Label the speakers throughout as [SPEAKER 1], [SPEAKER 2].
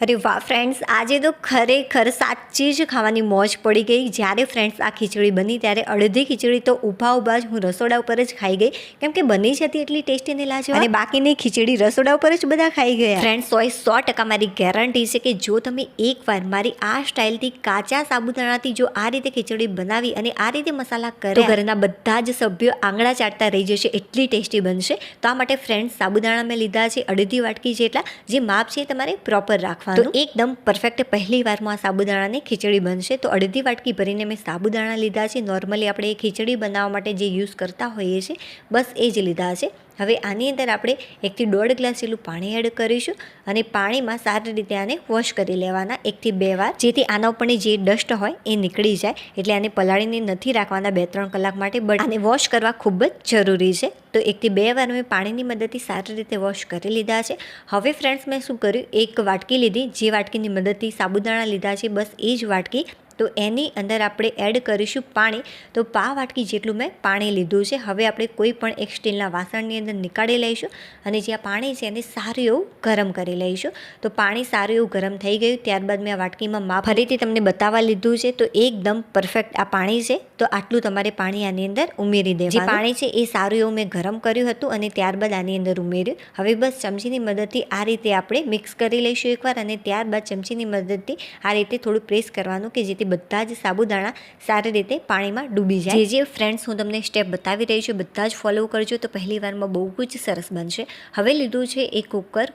[SPEAKER 1] અરે વાહ ફ્રેન્ડ્સ, આજે તો ખરેખર સાચી જ ખાવાની મોજ પડી ગઈ. જ્યારે ફ્રેન્ડ્સ આ ખીચડી બની ત્યારે અડધી ખીચડી તો ઊભા જ હું રસોડા ઉપર જ ખાઈ ગઈ, કેમ કે બની જ હતી એટલી ટેસ્ટી અને લાજવાબ. અને બાકીની ખીચડી રસોડા ઉપર જ બધા ખાઈ ગયા. ફ્રેન્ડ્સ, 100% મારી ગેરંટી છે કે જો તમે એકવાર મારી આ સ્ટાઇલથી કાચા સાબુદાણાથી જો આ રીતે ખીચડી બનાવી અને આ રીતે મસાલા કરો તો ઘરના બધા જ સભ્યો આંગળા ચાટતા રહી જશે, એટલી ટેસ્ટી બનશે. તો આ માટે ફ્રેન્ડ્સ સાબુદાણા મેં લીધા છે અડધી વાટકી જેટલા. જે માપ છે તમારે પ્રોપર રાખવું. તો એકદમ પરફેક્ટ પહેલી વારમાં આ સાબુદાણાની ખીચડી બનશે. તો અડધી વાટકી ભરીને મેં સાબુદાણા લીધા છે. નોર્મલી આપણે ખીચડી બનાવવા માટે જે યુઝ કરતા હોઈએ છીએ બસ એ જ લીધા છે. હવે આની અંદર આપણે 1 થી 1.5 ગ્લાસ જેટલું પાણી એડ કરીશું અને પાણીમાં સારી રીતે આને વોશ કરી લેવાના 1 થી 2 વાર, જેથી આના ઉપરની જે ડસ્ટ હોય એ નીકળી જાય. એટલે આને પલાળીને નથી રાખવાના 2-3 કલાક માટે, બટ આને વોશ કરવા ખૂબ જ જરૂરી છે. તો 1 થી 2 વાર મેં પાણીની મદદથી સારી રીતે વોશ કરી લીધા છે. હવે ફ્રેન્ડ્સ મેં શું કર્યું, એક વાટકી લીધી, જે વાટકીની મદદથી સાબુદાણા લીધા છે બસ એ જ વાટકી. તો એની અંદર આપણે એડ કરીશું પાણી. તો 5 વાટકી જેટલું મેં પાણી લીધું છે. હવે આપણે કોઈ પણ એક સ્ટીલના વાસણની અંદર નીકાળી લઈશું અને જે આ પાણી છે એને સારું એવું ગરમ કરી લઈશું. તો પાણી સારું એવું ગરમ થઈ ગયું. ત્યારબાદ મેં આ વાટકીમાં માપ ફરીથી તમને બતાવવા લીધું છે. તો એકદમ પરફેક્ટ આ પાણી છે. તો આટલું તમારે પાણી આની અંદર ઉમેરી દેવાનું. જે પાણી છે એ સારું એવું મેં ગરમ કર્યું હતું અને ત્યારબાદ આની અંદર ઉમેર્યું. હવે બસ ચમચીની મદદથી આ રીતે આપણે મિક્સ કરી લઈશું એકવાર અને ત્યારબાદ ચમચીની મદદથી આ રીતે થોડું પ્રેસ કરવાનું કે જેથી બધા જ સાબુદાણા સારી રીતે પાણીમાં ડૂબી જાય. જે ફ્રેન્ડ્સ હું તમને સ્ટેપ બતાવી રહી છું બધા જ ફોલો કરજો, તો પહેલી વારમાં બહુ જ સરસ બનશે. હવે લીધું છે એક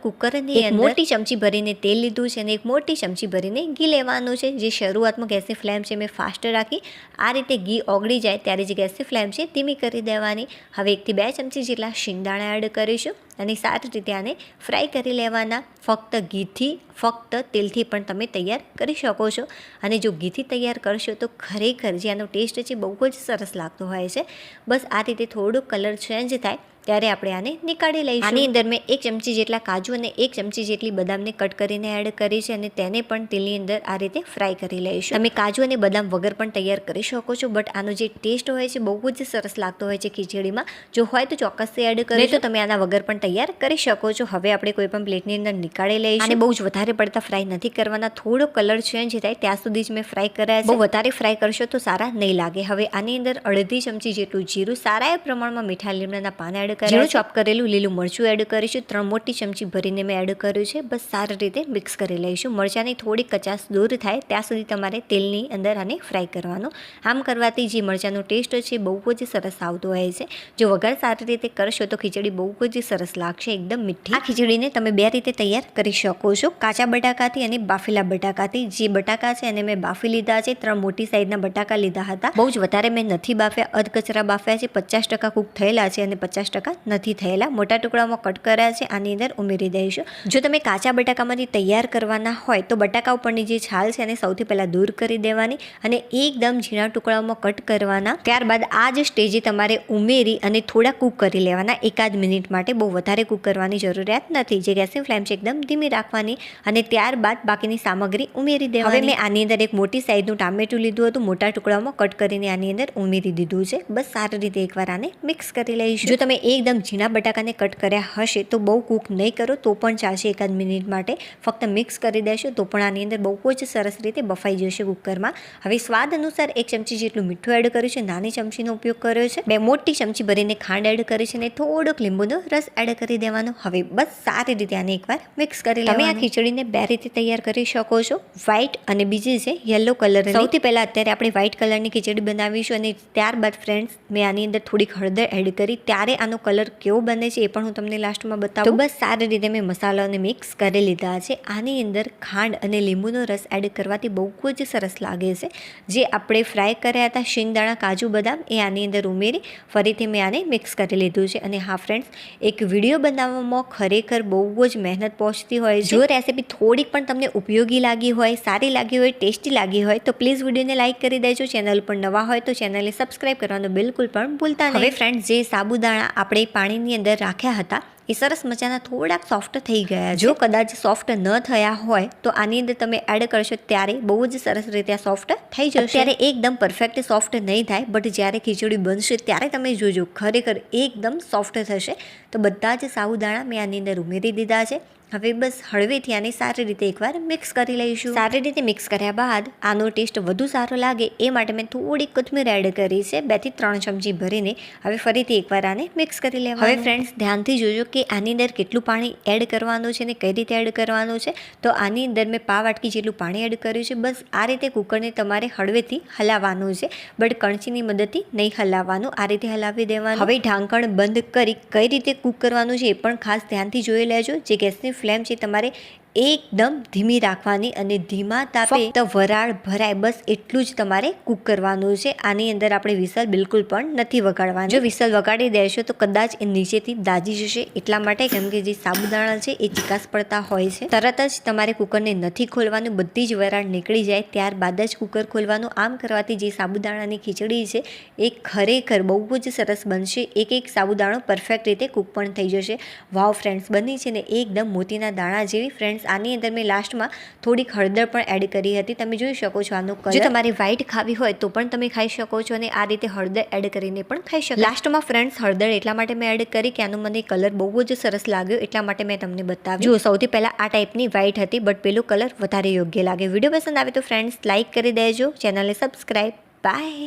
[SPEAKER 1] કુકરની અંદર મોટી ચમચી ભરીને તેલ લીધું છે અને એક મોટી ચમચી ભરીને ઘી લેવાનું છે. જે શરૂઆતમાં ગેસની ફ્લેમ છે મેં ફાસ્ટ રાખી. આ રીતે ઘી ઓગળી જાય ત્યારે જે ગેસની ફ્લેમ છે ધીમી કરી દેવાની. હવે 1 થી 2 ચમચી જેટલા શિંગદાણા એડ કરીશું અને સારી રીતે આને ફ્રાય કરી લેવાના. ફક્ત ઘીથી, ફક્ત તેલથી પણ તમે તૈયાર કરી શકો છો. અને જો ઘીથી તૈયાર કરશો તો ખરેખર જે આનો ટેસ્ટ છે બહુ જ સરસ લાગતો હોય છે. બસ આ રીતે થોડો કલર ચેન્જ થાય ત્યારે આપણે આને નીકાળી લઈશું. આની અંદર મેં 1 ચમચી જેટલા કાજુ અને 1 ચમચી જેટલી બદામને કટ કરીને એડ કરી છે અને તેને પણ તેલની અંદર આ રીતે ફ્રાય કરી લઈશું. તમે કાજુ અને બદામ વગર પણ તૈયાર કરી શકો છો, બટ આનો જે ટેસ્ટ હોય છે બહુ જ સરસ લાગતો હોય છે ખીચડીમાં. જો હોય તો ચોક્કસથી એડ કરો, તો તમે આના વગર પણ તૈયાર કરી શકો છો. હવે આપણે કોઈ પણ પ્લેટની અંદર નીકાળી લઈશું. અને બહુ જ વધારે પડતા ફ્રાય નથી કરવાના, થોડો કલર ચેન્જ થાય ત્યાં સુધી જ મેં ફ્રાય કર્યા છે. બહુ વધારે ફ્રાય કરશો તો સારા નહીં લાગે. હવે આની અંદર અડધી ચમચી જેટલું જીરું, સારા એ પ્રમાણમાં મીઠા લીમડાના પાન એડ કર્યા, ચોપ કરેલું લીલું મરચું એડ કરીશું. 3 મોટી ચમચી ભરીને મેં એડ કર્યું છે. બસ સારી રીતે મિક્સ કરી લઈશું. મરચાંની થોડી કચાશ દૂર થાય ત્યાં સુધી તમારે તેલની અંદર આને ફ્રાય કરવાનું. આમ કરવાથી જે મરચાંનો ટેસ્ટ છે બહુ જ સરસ આવતો હોય છે. જો વઘાર સારી રીતે કરશો તો ખીચડી બહુ જ સરસ લાગશે, એકદમ મીઠી. આ ખીચડીને તમે 2 રીતે તૈયાર કરી શકો છો, કાચા બટાકાથી અને બાફેલા બટાકાથી. જે બટાકા છે એને મેં બાફી લીધા છે. 3 મોટી સાઈઝના બટાકા લીધા હતા. બહુ જ વધારે મેં નથી બાફ્યા, અધકચરા બાફ્યા છે. 50% કૂક થયેલા છે અને 50% નથી થયેલા. મોટા ટુકડામાં કટ કર્યા છે, આની અંદર ઉમેરી દઈશું. જો તમે કાચા બટાકામાંથી તૈયાર કરવાના હોય તો બટાકા ઉપરની જે છાલ છે એને સૌથી પહેલાં દૂર કરી દેવાની અને એકદમ ઝીણા ટુકડાઓમાં કટ કરવાના. ત્યારબાદ આ જ સ્ટેજે તમારે ઉમેરી અને થોડા કૂક કરી લેવાના 1-8 મિનિટ માટે. બહુ વધારે કૂક કરવાની જરૂરિયાત નથી. જે ગેસની ફ્લેમ છે એકદમ ધીમી રાખવાની અને ત્યારબાદ બાકીની સામગ્રી ઉમેરી દેવાની. હવે મેં આની અંદર એક મોટી સાઈઝનું ટામેટું લીધું હતું, મોટા ટુકડાઓમાં કટ કરીને આની અંદર ઉમેરી દીધું છે. બસ સારી રીતે એકવાર આને મિક્સ કરી લઈશું. જો તમે એકદમ ઝીણા બટાકાને કટ કર્યા હશે તો બહુ કૂક નહીં કરો તો પણ ચાલશે. 1-8 મિનિટ માટે ફક્ત મિક્સ કરી દેશો તો પણ આની અંદર બહુ જ સરસ રીતે બફાઈ જશે કુકરમાં. હવે સ્વાદ અનુસાર 1 ચમચી જેટલું મીઠું એડ કર્યું છે, નાની ચમચીનો ઉપયોગ કર્યો છે. 2 મોટી ચમચી ભરીને ખાંડ એડ કરી છે અને થોડોક લીંબુનો રસ એડ કરી દેવાનો. હવે બસ સારી રીતે આને એકવાર મિક્સ કરી લેવાનું. તમે આ ખીચડીને 2 રીતે તૈયાર કરી શકો છો, વ્હાઈટ અને બીજી છે યલો કલર. સૌથી પહેલાં અત્યારે આપણે વ્હાઈટ કલરની ખીચડી બનાવીશું અને ત્યારબાદ ફ્રેન્ડ્સ મેં આની અંદર થોડીક હળદર એડ કરી. ત્યારે આનો કલર કેવો બને છે એ પણ હું તમને લાસ્ટમાં બતાવું. તો બસ સારી રીતે મેં મસાલાને મિક્સ કરી લીધા છે. આની અંદર ખાંડ અને લીંબુનો રસ એડ કરવાથી બહુ જ સરસ લાગે છે. જે આપણે ફ્રાય કર્યા હતા શિંગદાણા, કાજુ, બદામ એ આની અંદર ઉમેરી ફરીથી મેં આને મિક્સ કરી લીધું છે. અને હા ફ્રેન્ડ્સ, એક વિડીયો બનાવવામાં ખરેખર બહુ જ મહેનત પહોંચતી હોય છે. જો રેસીપી થોડીક પણ તમને ઉપયોગી લાગી હોય, સારી લાગી હોય, ટેસ્ટી લાગી હોય તો પ્લીઝ વિડીયોને લાઇક કરી દેજો. ચેનલ પર નવા હોય તો ચેનલને સબસ્ક્રાઈબ કરવાનું બિલકુલ પણ ભૂલતા નહીં. હવે ફ્રેન્ડ્સ, જે સાબુદાણા આપણે પાણીની અંદર રાખ્યા હતા એ સરસ મજાના થોડાક સોફ્ટ થઈ ગયા. જો કદાચ સોફ્ટ ન થયા હોય તો આની અંદર તમે એડ કરશો ત્યારે બહુ જ સરસ રીતે આ સોફ્ટ થઈ જશે. ત્યારે એકદમ પરફેક્ટ સોફ્ટ નહીં થાય, બટ જ્યારે ખીચડી બનશે ત્યારે તમે જોજો ખરેખર એકદમ સોફ્ટ થશે. તો બધા જ સાબુદાણા મેં આની અંદર ઉમેરી દીધા છે હવે બસ હળવેથી આને સારી રીતે એકવાર મિક્સ કરી લઈશું. સારી રીતે મિક્સ કર્યા બાદ આનો ટેસ્ટ વધુ સારો લાગે એ માટે મેં થોડી કોથમીર એડ કરી છે, 2 થી 3 ચમચી ભરીને. હવે ફરીથી એકવાર આને મિક્સ કરી લેવાનું. હવે ફ્રેન્ડ્સ ધ્યાનથી જોજો કે આની અંદર કેટલું પાણી એડ કરવાનું છે ને કઈ રીતે એડ કરવાનું છે. તો આની અંદર મેં પા વાટકી જેટલું પાણી એડ કર્યું છે. બસ આ રીતે કુકરને તમારે હળવેથી હલાવવાનું છે, બટ કણચીની મદદથી નહીં હલાવવાનું, આ રીતે હલાવી દેવાનું. હવે ઢાંકણ બંધ કરી કઈ રીતે કૂક કરવાનું છે એ પણ ખાસ ધ્યાનથી જોઈ લેજો. જે ગેસની ફ્લેમ છે તમારે એકદમ ધીમી રાખવાની અને ધીમા તાપે ફક્ત વરાળ ભરાય બસ એટલું જ તમારે કૂક કરવાનું છે. આની અંદર આપણે વિસલ બિલકુલ પણ નથી વગાડવાની. જો વિસલ વગાડી દેશો તો કદાચ એ નીચેથી દાજી જશે, એટલા માટે કેમ કે જે સાબુદાણા છે એ ચીકાસ પડતા હોય છે. તરત જ તમારે કુકરને નથી ખોલવાનું, બધી જ વરાળ નીકળી જાય ત્યારબાદ જ કુકર ખોલવાનું. આમ કરવાથી જે સાબુદાણાની ખીચડી છે એ ખરેખર બહુ જ સરસ બનશે. એક સાબુદાણો પરફેક્ટ રીતે કૂક પણ થઈ જશે. વાવ ફ્રેન્ડ્સ, બની છે ને એકદમ મોતીના દાણા જેવી. ફ્રેન્ડ્સ આની અંદર મેં લાસ્ટમાં થોડીક હળદર પણ એડ કરી હતી. તમે જોઈ શકો છો આનો કલર. જો તમારે વ્હાઈટ ખાવી હોય તો પણ તમે ખાઈ શકો છો અને આ રીતે હળદર એડ કરીને પણ ખાઈ શકો. લાસ્ટમાં ફ્રેન્ડ્સ હળદર એટલા માટે મેં એડ કરી કે આનો મને કલર બહુ જ સરસ લાગ્યો, એટલા માટે મેં તમને બતાવ્યું. જો સૌથી પહેલાં આ ટાઈપની વ્હાઈટ હતી, બટ પેલો કલર વધારે યોગ્ય લાગે. વિડીયો પસંદ આવે તો ફ્રેન્ડ્સ લાઇક કરી દેજો, ચેનલને સબસ્ક્રાઈબ. બાય.